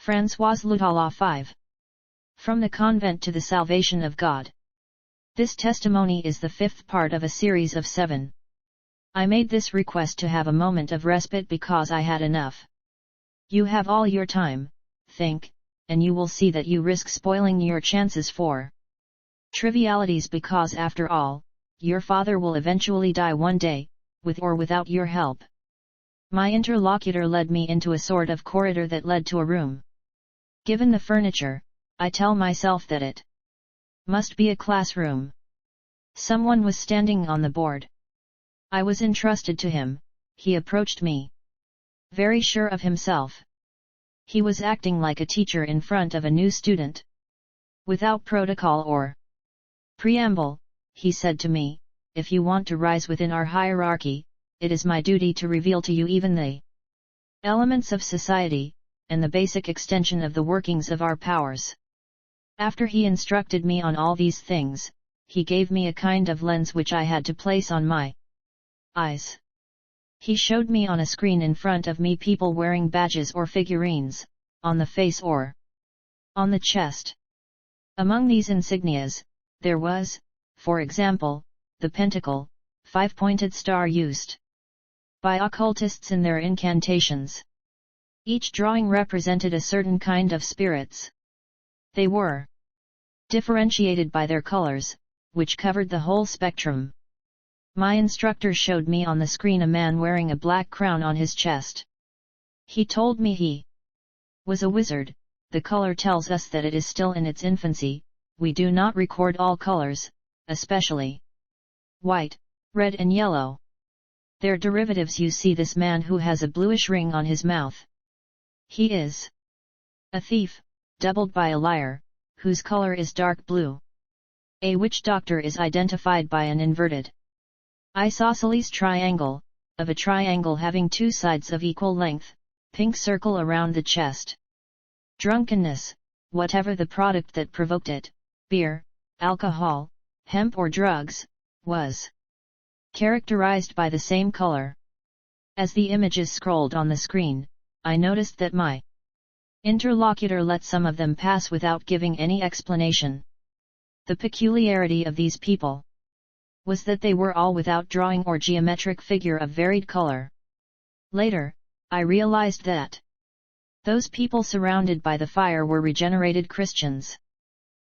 Françoise LUTALA 5. From the Convent to the Salvation of God. This testimony is the fifth part of a series of 7. I made this request to have a moment of respite because I had enough. You have all your time, think, and you will see that you risk spoiling your chances for trivialities because after all, your father will eventually die one day, with or without your help. My interlocutor led me into a sort of corridor that led to a room. Given the furniture, I tell myself that it must be a classroom. Someone was standing on the board. I was entrusted to him. He approached me. Very sure of himself. He was acting like a teacher in front of a new student. Without protocol or preamble, he said to me, "If you want to rise within our hierarchy, it is my duty to reveal to you even the elements of society, and the basic extension of the workings of our powers." After he instructed me on all these things, he gave me a kind of lens which I had to place on my eyes. He showed me on a screen in front of me people wearing badges or figurines, on the face or on the chest. Among these insignias, there was, for example, the pentacle, 5-pointed star used by occultists in their incantations. Each drawing represented a certain kind of spirits. They were differentiated by their colors, which covered the whole spectrum. My instructor showed me on the screen a man wearing a black crown on his chest. He told me he was a wizard. The color tells us that it is still in its infancy. We do not record all colors, especially white, red and yellow. Their derivatives. You see this man who has a bluish ring on his mouth. He is a thief, doubled by a liar, whose color is dark blue. A witch doctor is identified by an inverted isosceles triangle, of a triangle having two sides of equal length, pink circle around the chest. Drunkenness, whatever the product that provoked it, beer, alcohol, hemp or drugs, was characterized by the same color. As the images scrolled on the screen, I noticed that my interlocutor let some of them pass without giving any explanation. The peculiarity of these people was that they were all without drawing or geometric figure of varied color. Later, I realized that those people surrounded by the fire were regenerated Christians.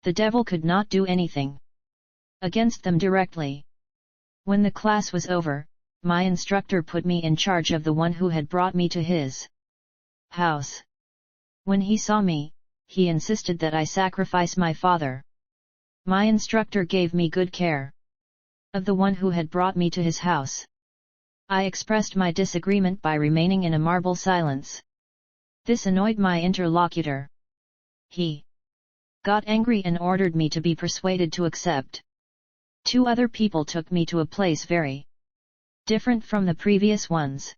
The devil could not do anything against them directly. When the class was over, my instructor put me in charge of the one who had brought me to his house. When he saw me, he insisted that I sacrifice my father. My instructor gave me good care of the one who had brought me to his house. I expressed my disagreement by remaining in a marble silence. This annoyed my interlocutor. He got angry and ordered me to be persuaded to accept. 2 other people took me to a place very different from the previous ones.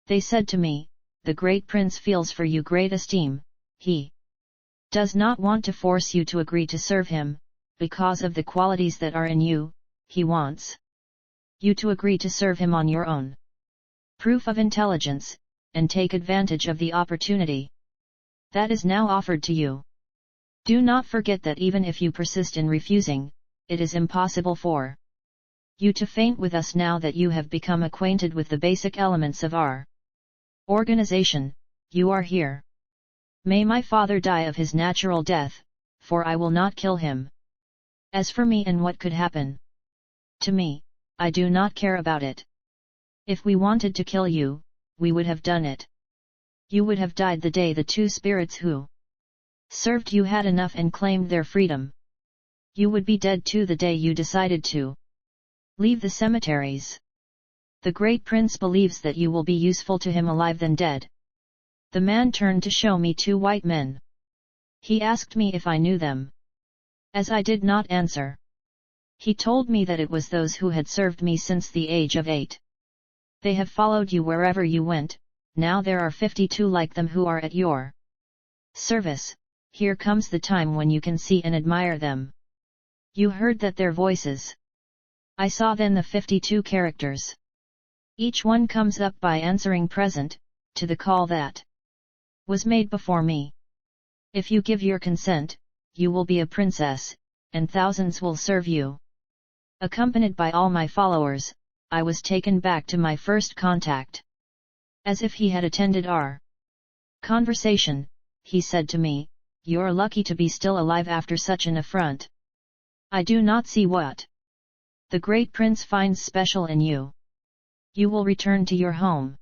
They said to me, "The great prince feels for you great esteem. He does not want to force you to agree to serve him, because of the qualities that are in you. He wants you to agree to serve him on your own proof of intelligence, and take advantage of the opportunity that is now offered to you. Do not forget that even if you persist in refusing, it is impossible for you to faint with us now that you have become acquainted with the basic elements of our organization. You are here. May my father die of his natural death, for I will not kill him. As for me and what could happen to me, I do not care about it. If we wanted to kill you, we would have done it. You would have died the day the 2 spirits who served you had enough and claimed their freedom. You would be dead too the day you decided to leave the cemeteries. The great prince believes that you will be useful to him alive than dead." The man turned to show me 2 white men. He asked me if I knew them. As I did not answer, he told me that it was those who had served me since the age of 8. They have followed you wherever you went. Now there are 52 like them who are at your service. Here comes the time when you can see and admire them. You heard that their voices. I saw then the 52 characters. Each one comes up by answering present, to the call that was made before me. If you give your consent, you will be a princess, and thousands will serve you. Accompanied by all my followers, I was taken back to my first contact. As if he had attended our conversation, he said to me, "You're lucky to be still alive after such an affront. I do not see what the great prince finds special in you. You will return to your home.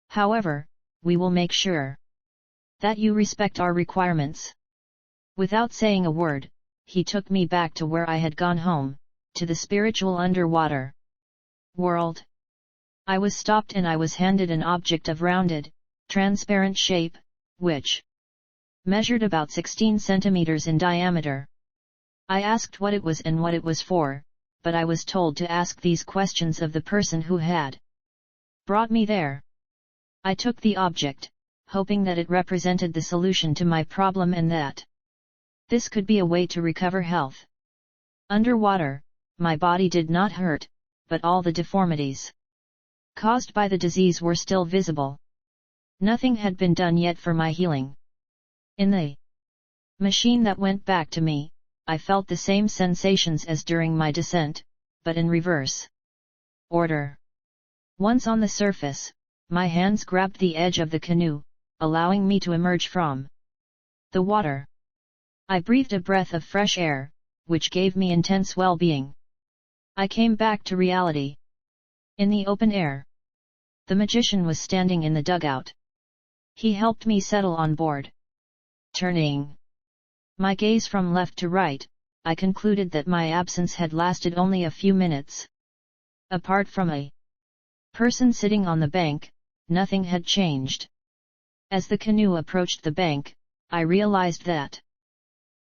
However, we will make sure that you respect our requirements." Without saying a word, he took me back to where I had gone home, to the spiritual underwater world. I was stopped and I was handed an object of rounded, transparent shape, which measured about 16 centimeters in diameter. I asked what it was and what it was for, but I was told to ask these questions of the person who had brought me there. I took the object, hoping that it represented the solution to my problem and that this could be a way to recover health. Underwater, my body did not hurt, but all the deformities caused by the disease were still visible. Nothing had been done yet for my healing. In the machine that went back to me, I felt the same sensations as during my descent, but in reverse order. Once on the surface, my hands grabbed the edge of the canoe, allowing me to emerge from the water. I breathed a breath of fresh air, which gave me intense well-being. I came back to reality. In the open air, the magician was standing in the dugout. He helped me settle on board. Turning my gaze from left to right, I concluded that my absence had lasted only a few minutes. Apart from a person sitting on the bank, nothing had changed. As the canoe approached the bank, I realized that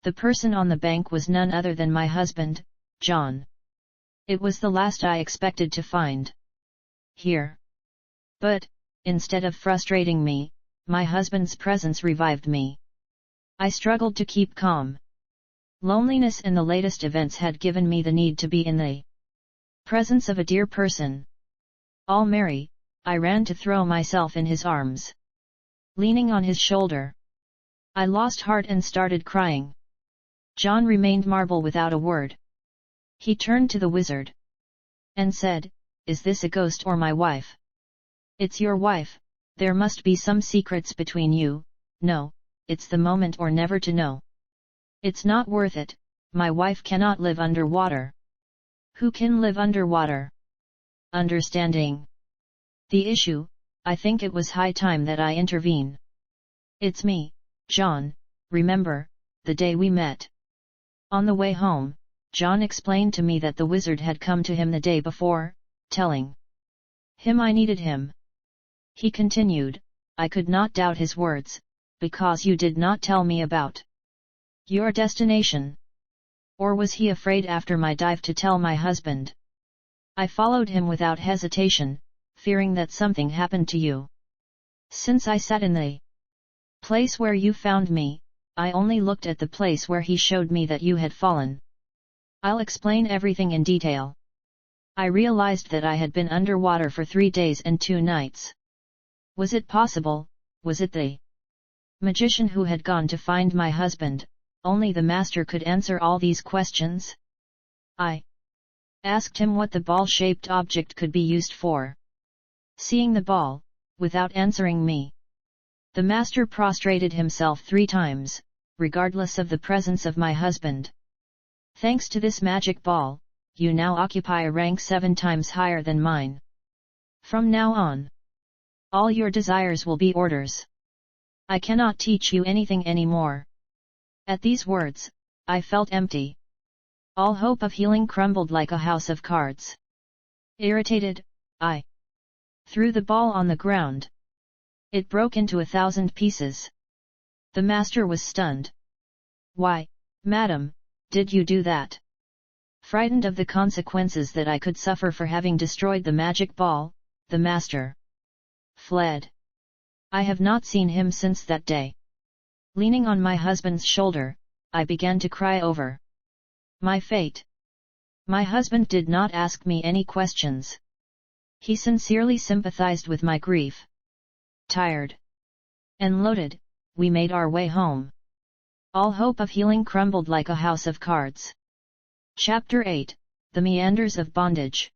the person on the bank was none other than my husband, John. It was the last I expected to find here. But, instead of frustrating me, my husband's presence revived me. I struggled to keep calm. Loneliness and the latest events had given me the need to be in the presence of a dear person. All merry, I ran to throw myself in his arms. Leaning on his shoulder, I lost heart and started crying. John remained marble without a word. He turned to the wizard and said, "Is this a ghost or my wife?" "It's your wife, there must be some secrets between you." "No, it's the moment or never to know." "It's not worth it, my wife cannot live underwater." "Who can live underwater?" Understanding the issue, I think it was high time that I intervene. "It's me, John, remember, the day we met." On the way home, John explained to me that the wizard had come to him the day before, telling him I needed him. He continued, "I could not doubt his words, because you did not tell me about your destination." Or was he afraid after my dive to tell my husband? I followed him without hesitation, fearing that something happened to you. Since I sat in the place where you found me, I only looked at the place where he showed me that you had fallen. I'll explain everything in detail. I realized that I had been underwater for 3 days and 2 nights. Was it possible? Was it the magician who had gone to find my husband? Only the master could answer all these questions. I asked him what the ball-shaped object could be used for. Seeing the ball, without answering me, the master prostrated himself 3 times, regardless of the presence of my husband. "Thanks to this magic ball, you now occupy a rank 7 times higher than mine. From now on, all your desires will be orders. I cannot teach you anything anymore." At these words, I felt empty. All hope of healing crumbled like a house of cards. Irritated, I threw the ball on the ground. It broke into 1,000 pieces. The master was stunned. "Why, madam, did you do that?" Frightened of the consequences that I could suffer for having destroyed the magic ball, the master fled. I have not seen him since that day. Leaning on my husband's shoulder, I began to cry over my fate. My husband did not ask me any questions. He sincerely sympathized with my grief. Tired and loaded, we made our way home. All hope of healing crumbled like a house of cards. Chapter 8, The Meanders of Bondage.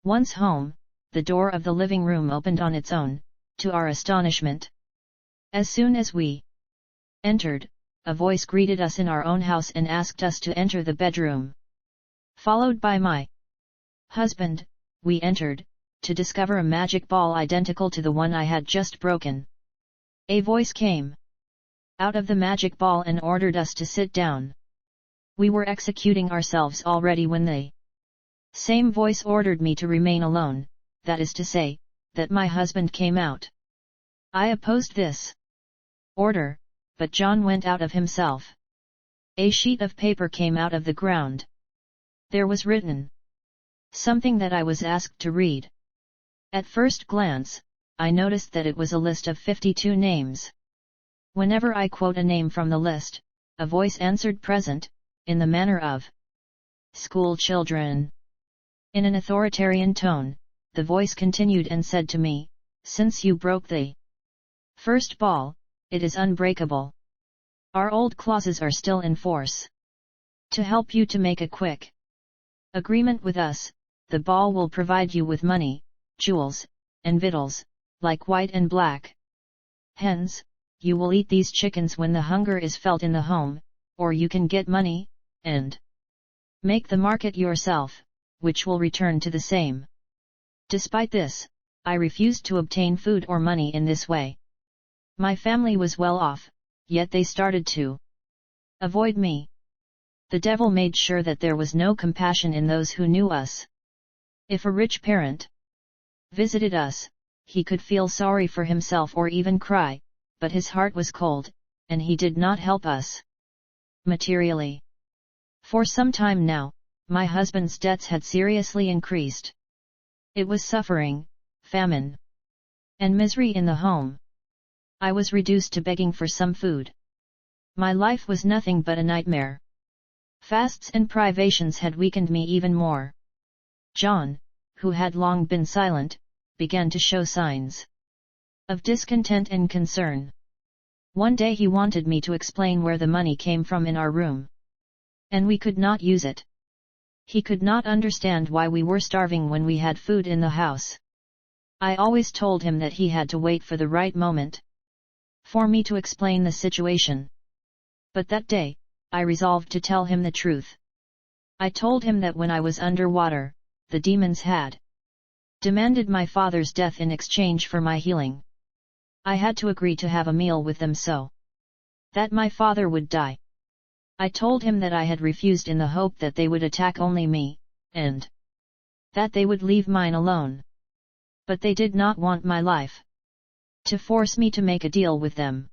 Once home, the door of the living room opened on its own, to our astonishment. As soon as we entered, a voice greeted us in our own house and asked us to enter the bedroom. Followed by my husband, we entered, to discover a magic ball identical to the one I had just broken. A voice came out of the magic ball and ordered us to sit down. We were executing ourselves already when the same voice ordered me to remain alone, that is to say, that my husband came out. I opposed this order, but John went out of himself. A sheet of paper came out of the ground. There was written something that I was asked to read. At first glance, I noticed that it was a list of 52 names. Whenever I quote a name from the list, a voice answered present, in the manner of school children. In an authoritarian tone, the voice continued and said to me, "Since you broke the first ball, it is unbreakable. Our old clauses are still in force. To help you to make a quick agreement with us, the ball will provide you with money, jewels, and victuals, like white and black hens. You will eat these chickens when the hunger is felt in the home, or you can get money, and make the market yourself, which will return to the same." Despite this, I refused to obtain food or money in this way. My family was well off, yet they started to avoid me. The devil made sure that there was no compassion in those who knew us. If a rich parent visited us, he could feel sorry for himself or even cry, but his heart was cold, and he did not help us materially. For some time now, my husband's debts had seriously increased. It was suffering, famine, and misery in the home. I was reduced to begging for some food. My life was nothing but a nightmare. Fasts and privations had weakened me even more. John, who had long been silent, began to show signs of discontent and concern. One day he wanted me to explain where the money came from in our room. And we could not use it. He could not understand why we were starving when we had food in the house. I always told him that he had to wait for the right moment for me to explain the situation. But that day, I resolved to tell him the truth. I told him that when I was underwater, the demons had demanded my father's death in exchange for my healing. I had to agree to have a meal with them so that my father would die. I told him that I had refused in the hope that they would attack only me, and that they would leave mine alone. But they did not want my life to force me to make a deal with them.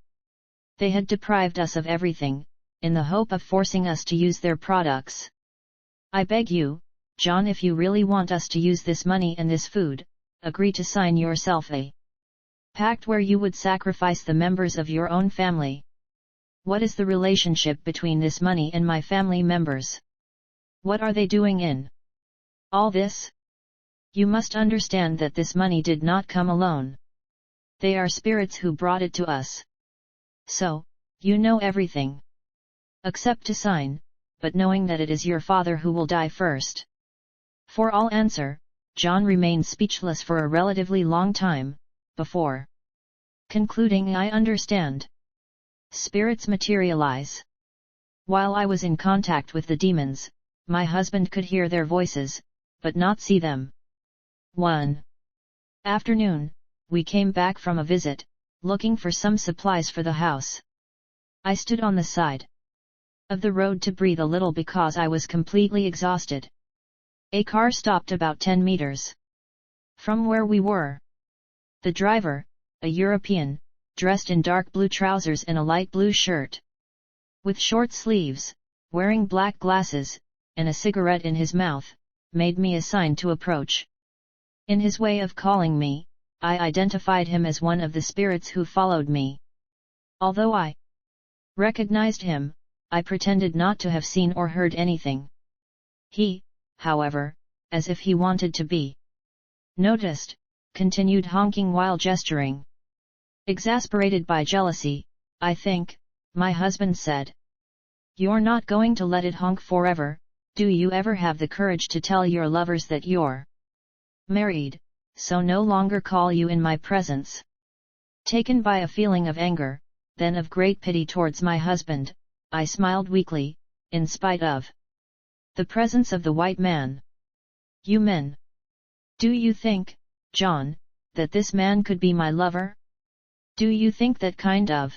They had deprived us of everything, in the hope of forcing us to use their products. I beg you, John, if you really want us to use this money and this food, agree to sign yourself a pact where you would sacrifice the members of your own family. What is the relationship between this money and my family members? What are they doing in all this? You must understand that this money did not come alone. They are spirits who brought it to us. So, you know everything. Accept to sign, but knowing that it is your father who will die first. For all answer, John remained speechless for a relatively long time, before concluding, "I understand." Spirits materialize. While I was in contact with the demons, my husband could hear their voices, but not see them. One afternoon, we came back from a visit, looking for some supplies for the house. I stood on the side of the road to breathe a little because I was completely exhausted. A car stopped about 10 meters from where we were. The driver, a European, dressed in dark blue trousers and a light blue shirt, with short sleeves, wearing black glasses, and a cigarette in his mouth, made me a sign to approach. In his way of calling me, I identified him as one of the spirits who followed me. Although I recognized him, I pretended not to have seen or heard anything. He, however, as if he wanted to be noticed, continued honking while gesturing. Exasperated by jealousy, I think, my husband said, You're not going to let it honk forever. Do you ever have the courage to tell your lovers that you're married, so no longer call you in my presence? Taken by a feeling of anger, then of great pity towards my husband, I smiled weakly, in spite of the presence of the white man. You men! Do you think, John, that this man could be my lover? Do you think that kind of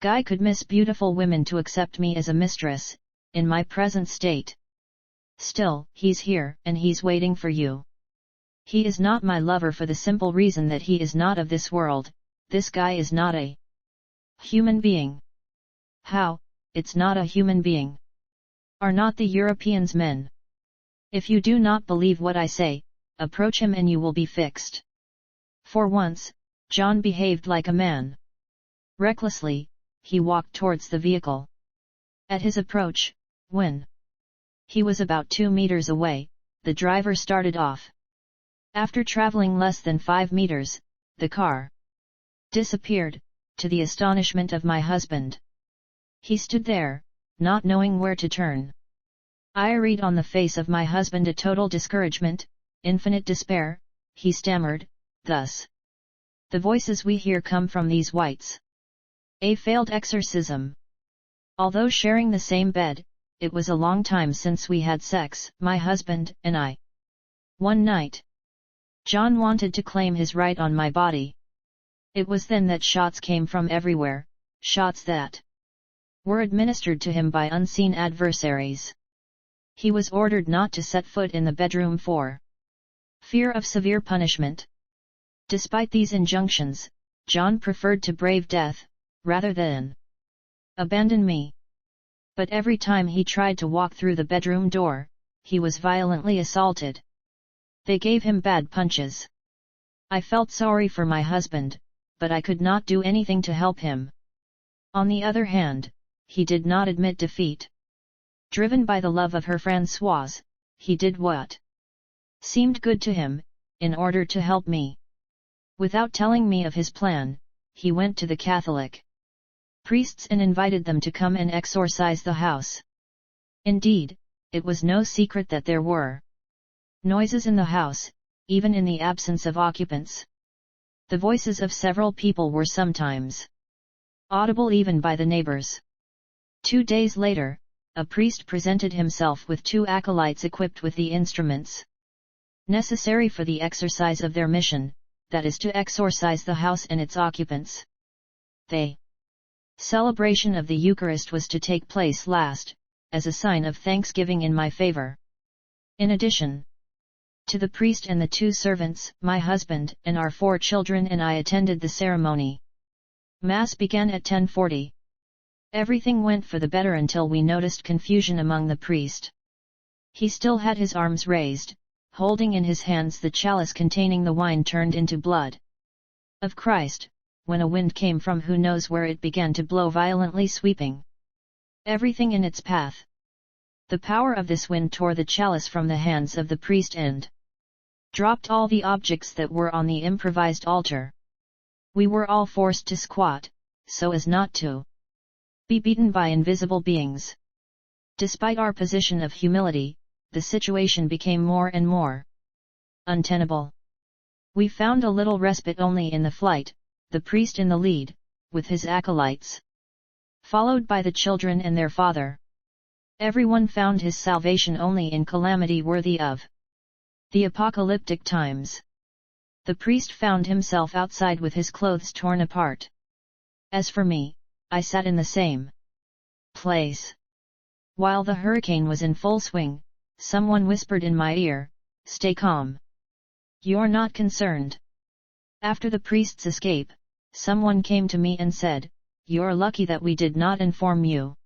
guy could miss beautiful women to accept me as a mistress, in my present state? Still, he's here, and he's waiting for you. He is not my lover for the simple reason that he is not of this world. This guy is not a human being. How, it's not a human being? Are not the Europeans men? If you do not believe what I say, approach him and you will be fixed. For once, John behaved like a man. Recklessly, he walked towards the vehicle. At his approach, when he was about 2 meters away, the driver started off. After traveling less than 5 meters, the car disappeared, to the astonishment of my husband. He stood there, not knowing where to turn. I read on the face of my husband a total discouragement, infinite despair. He stammered, thus: "The voices we hear come from these whites. A failed exorcism. Although sharing the same bed, it was a long time since we had sex, my husband and I. One night, John wanted to claim his right on my body. It was then that shots came from everywhere, shots that were administered to him by unseen adversaries. He was ordered not to set foot in the bedroom for fear of severe punishment. Despite these injunctions, John preferred to brave death, rather than abandon me. But every time he tried to walk through the bedroom door, he was violently assaulted. They gave him bad punches. I felt sorry for my husband, but I could not do anything to help him. On the other hand, he did not admit defeat. Driven by the love of her Françoise, he did what seemed good to him, in order to help me. Without telling me of his plan, he went to the Catholic priests and invited them to come and exorcise the house. Indeed, it was no secret that there were noises in the house, even in the absence of occupants. The voices of several people were sometimes audible even by the neighbors. 2 days later, a priest presented himself with 2 acolytes equipped with the instruments necessary for the exercise of their mission, that is to exorcise the house and its occupants. The celebration of the Eucharist was to take place last, as a sign of thanksgiving in my favor. In addition to the priest and the 2 servants, my husband and our 4 children and I attended the ceremony. Mass began at 10:40. Everything went for the better until we noticed confusion among the priest. He still had his arms raised, holding in his hands the chalice containing the wine turned into blood of Christ, when a wind came from who knows where it began to blow violently, sweeping everything in its path. The power of this wind tore the chalice from the hands of the priest and dropped all the objects that were on the improvised altar. We were all forced to squat, so as not to be beaten by invisible beings. Despite our position of humility, the situation became more and more untenable. We found a little respite only in the flight, the priest in the lead, with his acolytes, followed by the children and their father. Everyone found his salvation only in calamity worthy of the apocalyptic times. The priest found himself outside with his clothes torn apart. As for me, I sat in the same place. While the hurricane was in full swing, someone whispered in my ear, "Stay calm. You're not concerned." After the priest's escape, someone came to me and said, "You're lucky that we did not inform you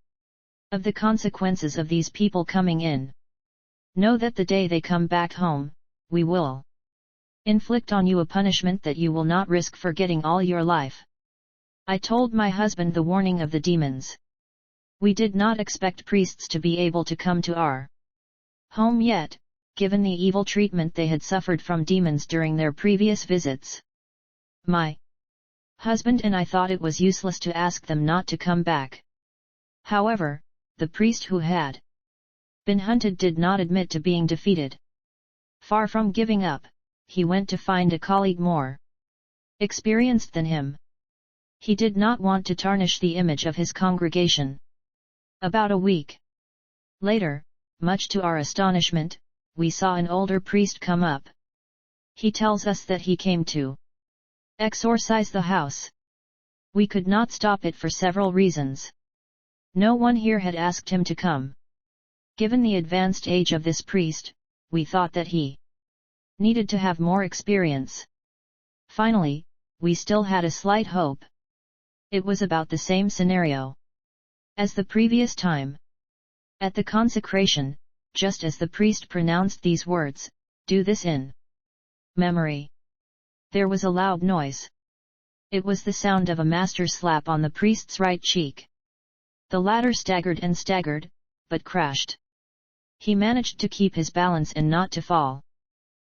of the consequences of these people coming in. Know that the day they come back home, we will inflict on you a punishment that you will not risk forgetting all your life." I told my husband the warning of the demons. We did not expect priests to be able to come to our home yet, given the evil treatment they had suffered from demons during their previous visits. My husband and I thought it was useless to ask them not to come back. However, the priest who had been hunted did not admit to being defeated. Far from giving up, he went to find a colleague more experienced than him. He did not want to tarnish the image of his congregation. About a week later, much to our astonishment, we saw an older priest come up. He tells us that he came to exorcise the house. We could not stop it for several reasons. No one here had asked him to come. Given the advanced age of this priest, we thought that he needed to have more experience. Finally, we still had a slight hope. It was about the same scenario as the previous time. At the consecration, just as the priest pronounced these words, "Do this in memory," there was a loud noise. It was the sound of a master slap on the priest's right cheek. The latter staggered and staggered, but crashed. He managed to keep his balance and not to fall.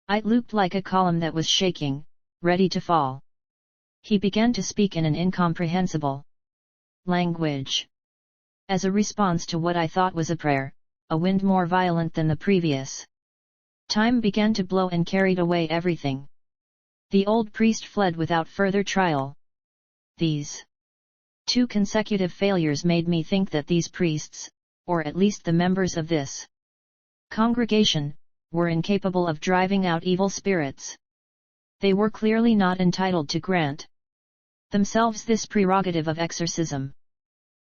It looked like a column that was shaking, ready to fall. He began to speak in an incomprehensible language. As a response to what I thought was a prayer, a wind more violent than the previous time began to blow and carried away everything. The old priest fled without further trial. These 2 consecutive failures made me think that these priests, or at least the members of this congregation, were incapable of driving out evil spirits. They were clearly not entitled to grant themselves this prerogative of exorcism.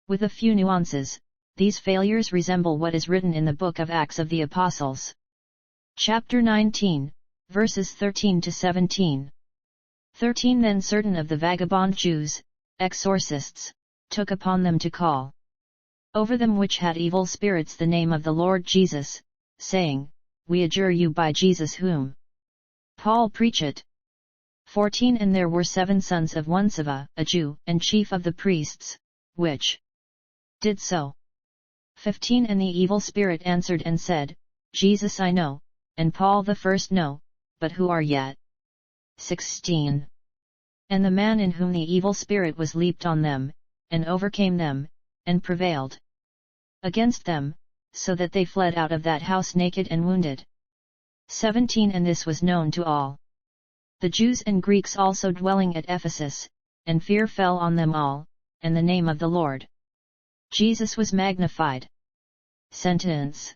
With a few nuances, these failures resemble what is written in the book of Acts of the Apostles. Chapter 19, verses 13 to 17. 13 Then certain of the vagabond Jews, exorcists, took upon them to call over them which had evil spirits the name of the Lord Jesus, saying, We adjure you by Jesus whom Paul preached. 14 And there were 7 sons of one Sceva, a Jew, and chief of the priests, which did so. 15 And the evil spirit answered and said, Jesus I know, and Paul the first know, but who are yet? 16 And the man in whom the evil spirit was leaped on them, and overcame them, and prevailed against them, so that they fled out of that house naked and wounded. 17 And this was known to all the Jews and Greeks also dwelling at Ephesus, and fear fell on them all, and the name of the Lord Jesus was magnified. Sentence.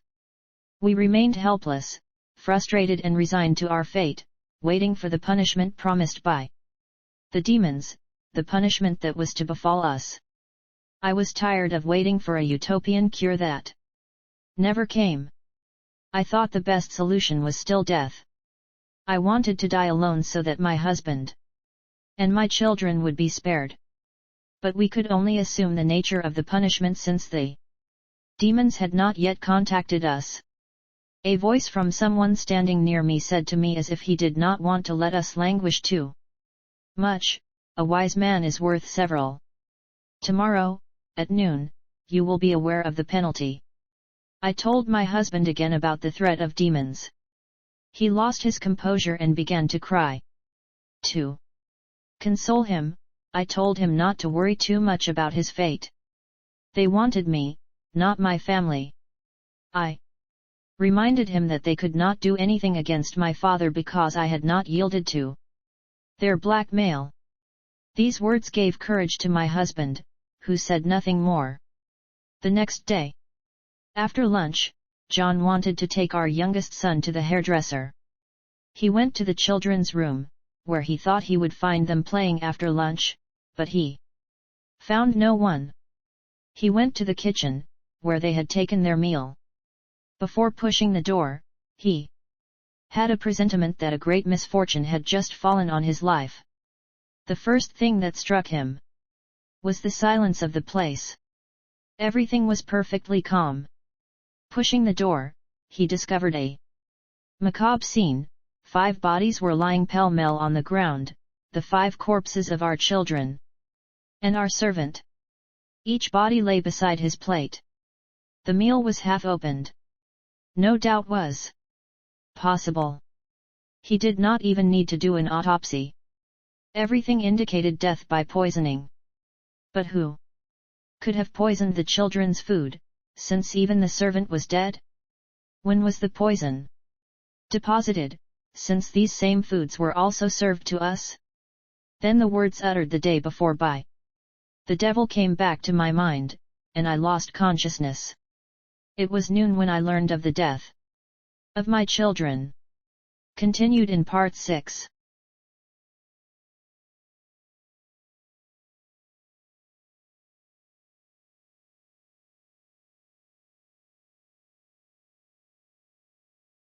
We remained helpless, frustrated and resigned to our fate, waiting for the punishment promised by the demons, the punishment that was to befall us. I was tired of waiting for a utopian cure that never came. I thought the best solution was still death. I wanted to die alone so that my husband and my children would be spared. But we could only assume the nature of the punishment since the demons had not yet contacted us. A voice from someone standing near me said to me as if he did not want to let us languish too much, a wise man is worth several. Tomorrow, at noon, you will be aware of the penalty. I told my husband again about the threat of demons. He lost his composure and began to cry. To console him, I told him not to worry too much about his fate. They wanted me, not my family. I reminded him that they could not do anything against my father because I had not yielded to their blackmail. These words gave courage to my husband, who said nothing more. The next day, after lunch, John wanted to take our youngest son to the hairdresser. He went to the children's room, where he thought he would find them playing after lunch, but he found no one. He went to the kitchen, where they had taken their meal. Before pushing the door, he had a presentiment that a great misfortune had just fallen on his life. The first thing that struck him was the silence of the place. Everything was perfectly calm. Pushing the door, he discovered a macabre scene. 5 bodies were lying pell-mell on the ground, the 5 corpses of our children and our servant. Each body lay beside his plate. The meal was half opened. No doubt was possible. He did not even need to do an autopsy. Everything indicated death by poisoning. But who could have poisoned the children's food, since even the servant was dead? When was the poison deposited, since these same foods were also served to us? Then the words uttered the day before by the devil came back to my mind, and I lost consciousness. It was noon when I learned of the death of my children. Continued in Part 6.